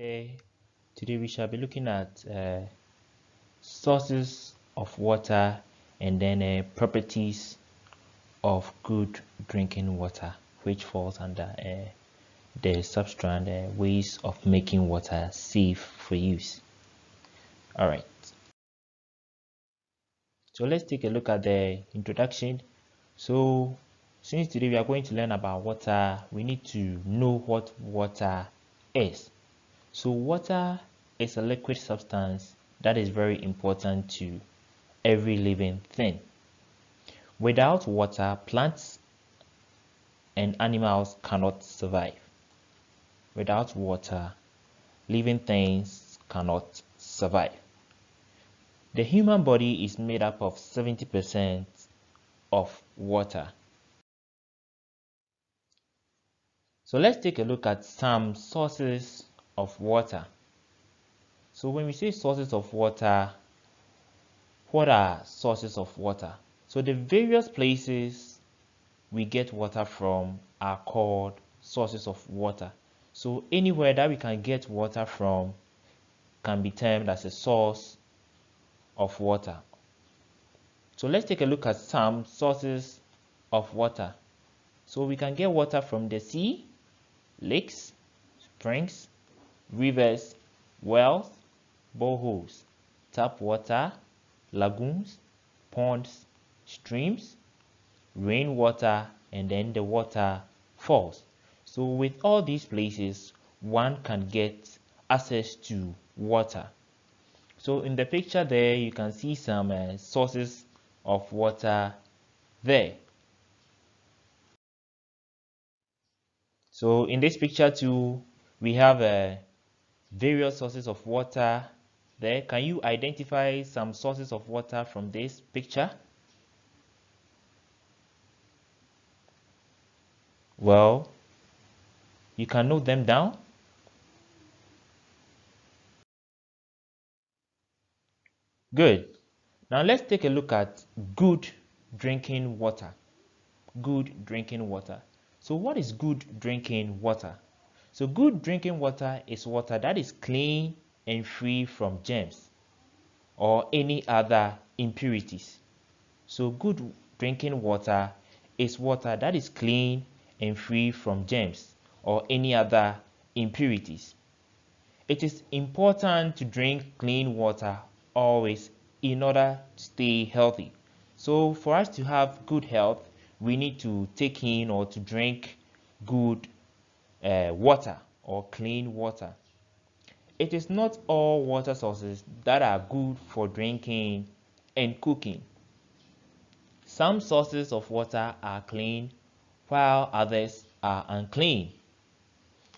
Today we shall be looking at sources of water and then properties of good drinking water, which falls under the substrand ways of making water safe for use. All right, so let's take a look at the introduction. So since today we are going to learn about water, we need to know what water is. So water is a liquid substance that is very important to every living thing. Without water, plants and animals cannot survive. Without water, living things cannot survive. The human body is made up of 70% of water. So let's take a look at some sources of water. So when we say sources of water, what are sources of water? So the various places we get water from are called sources of water. So anywhere that we can get water from can be termed as a source of water. So let's take a look at some sources of water. So we can get water from the sea, lakes, springs, rivers, wells, boreholes, tap water, lagoons, ponds, streams, rainwater, and then the waterfalls. So with all these places, one can get access to water. So in the picture there, you can see some sources of water there. So in this picture too, we have various sources of water there. Can you identify some sources of water from this picture? Well, you can note them down. Good. Now let's take a look at good drinking water. Good drinking water. So what is good drinking water? So good drinking water is water that is clean and free from germs or any other impurities. So good drinking water is water that is clean and free from germs or any other impurities. It is important to drink clean water always in order to stay healthy. So for us to have good health, we need to take in or to drink good water or clean water. It is not all water sources that are good for drinking and cooking. Some sources of water are clean while others are unclean.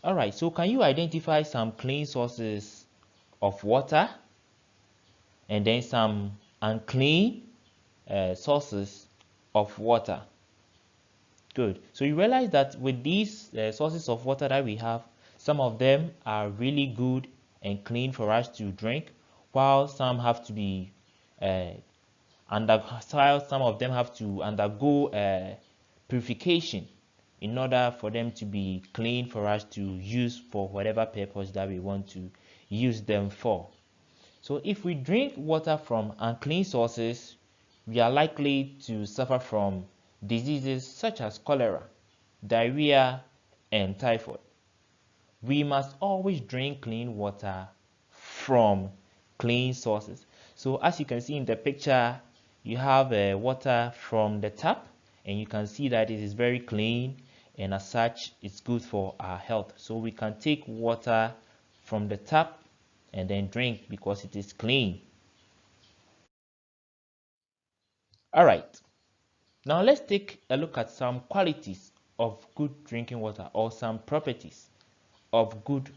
Alright, so can you identify some clean sources of water and then some unclean sources of water? Good. So you realize that with these sources of water that we have, some of them are really good and clean for us to drink, while some have to be some of them have to undergo purification in order for them to be clean for us to use for whatever purpose that we want to use them for. So if we drink water from unclean sources, we are likely to suffer from diseases such as cholera, diarrhea, and typhoid. We must always drink clean water from clean sources. So as you can see in the picture, you have water from the tap, and you can see that it is very clean, and as such it's good for our health. So we can take water from the tap and then drink because it is clean. All right, now let's take a look at some qualities of good drinking water or some properties of good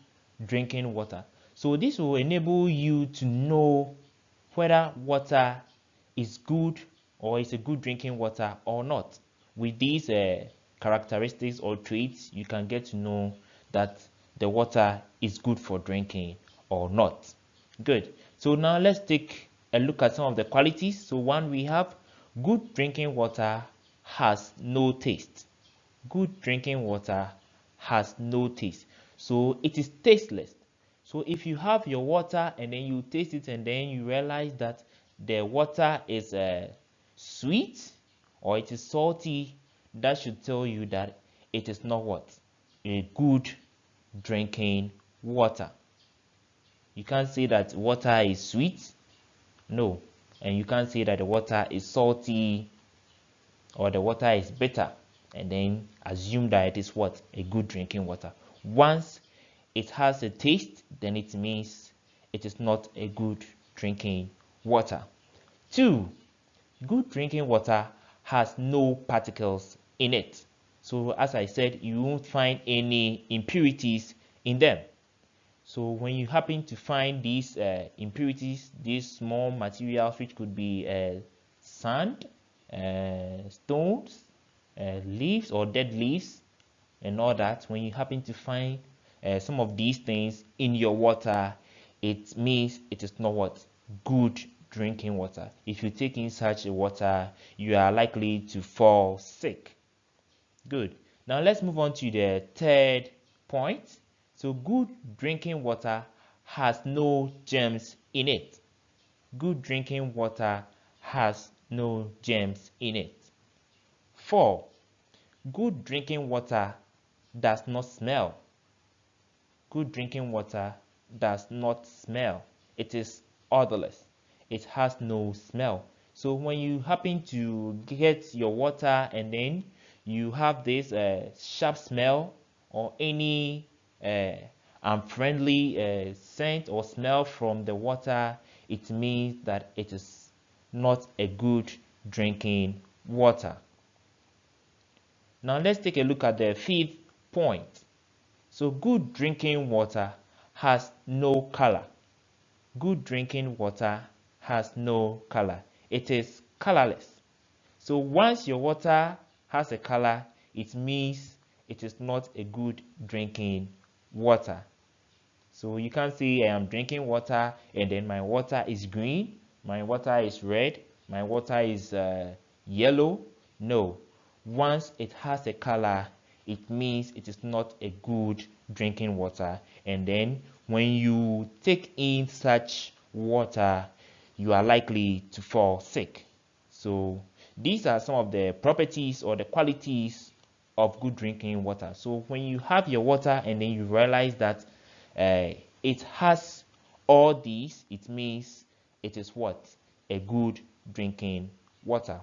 drinking water. So this will enable you to know whether water is good or is a good drinking water or not. With these characteristics or traits, you can get to know that the water is good for drinking or not. Good. So now let's take a look at some of the qualities. So one, we have good drinking water has no taste. Good drinking water has no taste. So it is tasteless. So if you have your water and then you taste it and then you realize that the water is sweet or it is salty, that should tell you that it is not what? A good drinking water. You can't say that water is sweet, no, and you can't say that the water is salty or the water is bitter and then assume that it is what? A good drinking water. Once it has a taste, then it means it is not a good drinking water. 2, good drinking water has no particles in it. So as I said, you won't find any impurities in them. So when you happen to find these impurities, these small materials, which could be sand, stones, leaves or dead leaves and all that, when you happen to find some of these things in your water, it means it is not what? Good drinking water. If you take in such a water, you are likely to fall sick. Good. Now let's move on to the third point. So good drinking water has no germs in it. Good drinking water has no germs in it. 4, good drinking water does not smell. Good drinking water does not smell. It is odorless. It has no smell. So when you happen to get your water and then you have this sharp smell or any unfriendly scent or smell from the water, it means that it is not a good drinking water. Now let's take a look at the 5th point. So good drinking water has no color. Good drinking water has no color. It is colorless. So once your water has a color, it means it is not a good drinking water. So you can't say I am drinking water and then my water is green, my water is red, my water is yellow. No. Once it has a color, it means it is not a good drinking water. And then when you take in such water, you are likely to fall sick. So these are some of the properties or the qualities of good drinking water. So when you have your water and then you realize that it has all these, it means it is what? A good drinking water.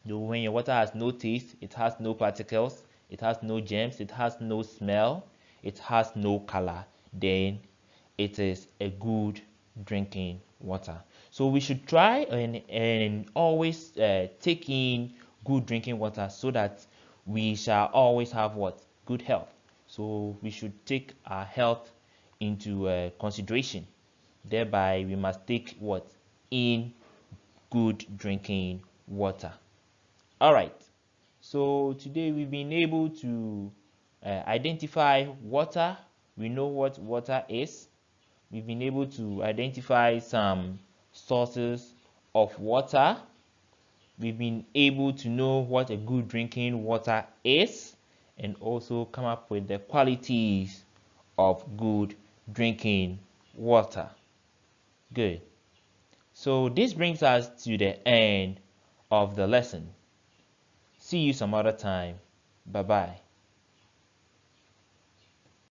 Though when your water has no taste, it has no particles, it has no germs, it has no smell, it has no color, then it is a good drinking water. So we should try and always take in good drinking water so that we shall always have what? Good health. So we should take our health into consideration. Thereby we must take what? In good drinking water. All right, so today we've been able to identify water. We know what water is. We've been able to identify some sources of water. We've been able to know what a good drinking water is and also come up with the qualities of good drinking water. Good. So this brings us to the end of the lesson. See you some other time. Bye-bye.